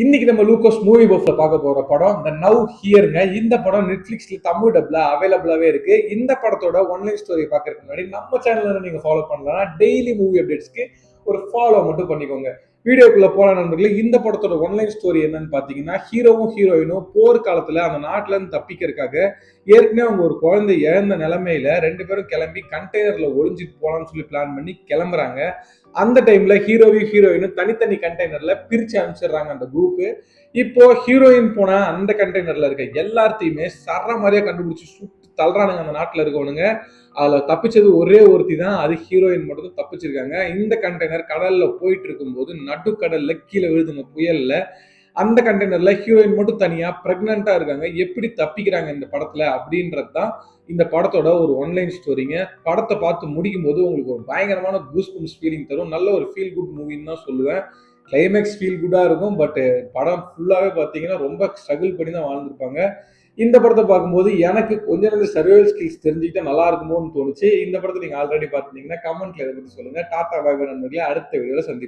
இன்னைக்கு நம்ம லூகோஸ் மூவி பஃப்ல பார்க்க போற படம் த நவ் ஹியருங்க. இந்த படம் நெட்ஃபிளிக்ஸ்ல தமிழ் டப்ல அவைலபிளாவே இருக்கு. இந்த படத்தோட ஒன்லைன் ஸ்டோரி பார்க்கறதுக்கு முன்னாடி நம்ம சேனல்ல நீங்க ஃபாலோ பண்ணலாம். டெய்லி மூவி அப்டேட்ஸ்க்கு ஒரு ஃபாலோ மட்டும் பண்ணிக்கோங்க. வீடியோக்குள்ள போன நண்பர்களே, இந்த படத்தோட ஒன்லைன் ஸ்டோரி என்னன்னு பாத்தீங்கன்னா, ஹீரோவும் ஹீரோயினும் போர்க்காலத்துல அந்த நாட்டுல இருந்து தப்பிக்கிறதுக்காக ஏற்கனவே அவங்க ஒரு குழந்தை இழந்த நிலைமையில ரெண்டு பேரும் கிளம்பி கண்டெய்னர்ல ஒளிஞ்சிட்டு போலாம்னு சொல்லி பிளான் பண்ணி கிளம்புறாங்க. அந்த டைம்ல ஹீரோவையும் ஹீரோயினும் தனித்தனி கண்டெய்னர்ல பிரிச்சு அனுப்பிச்சிடுறாங்க அந்த குரூப். இப்போ ஹீரோயின் போன அந்த கண்டெய்னர்ல இருக்க எல்லாத்தையுமே சர மாதிரியா கண்டுபிடிச்சு சுட்டு தள்ளுறானுங்க அந்த நாட்டுல இருக்கவனுங்க. அதுல தப்பிச்சது ஒரே ஒருத்தி தான், அது ஹீரோயின் மட்டும் தான் தப்பிச்சிருக்காங்க. இந்த கண்டெய்னர் கடல்ல போயிட்டு இருக்கும்போது நடுக்கடல்ல கீழே விழுதுங்க புயல்ல. அந்த கண்டெய்னர்ல ஹீரோயின் மட்டும் தனியா பிரெக்னெண்டா இருக்காங்க. எப்படி தப்பிக்கிறாங்க இந்த படத்துல அப்படின்றது தான் இந்த படத்தோட ஒரு ஒன்லைன் ஸ்டோரிங்க. படத்தை பார்த்து முடிக்கும் போது உங்களுக்கு ஒரு பயங்கரமான கூஸ் பம்ப்ஸ் ஃபீலிங் தரும். நல்ல ஒரு ஃபீல் குட் மூவின்னு தான் சொல்லுவேன். கிளைமேக்ஸ் ஃபீல் குட்டா இருக்கும். பட் படம் ஃபுல்லாவே பார்த்தீங்கன்னா ரொம்ப ஸ்ட்ரகிள் பண்ணி தான் வாழ்ந்திருப்பாங்க. இந்த படத்தை பார்க்கும்போது எனக்கு கொஞ்சம் கொஞ்சம் சர்வைவல் ஸ்கில்ஸ் தெரிஞ்சுக்கிட்டா நல்லா இருக்குமோன்னு தோணுச்சு. இந்த படத்தை நீங்க ஆல்ரெடி பார்த்துட்டீங்கன்னா கமெண்ட்ல இதை பத்தி சொல்லுங்க. டாடா பாய் பாய் நண்பர்களே, அடுத்த வீடியோல சந்திப்போம்.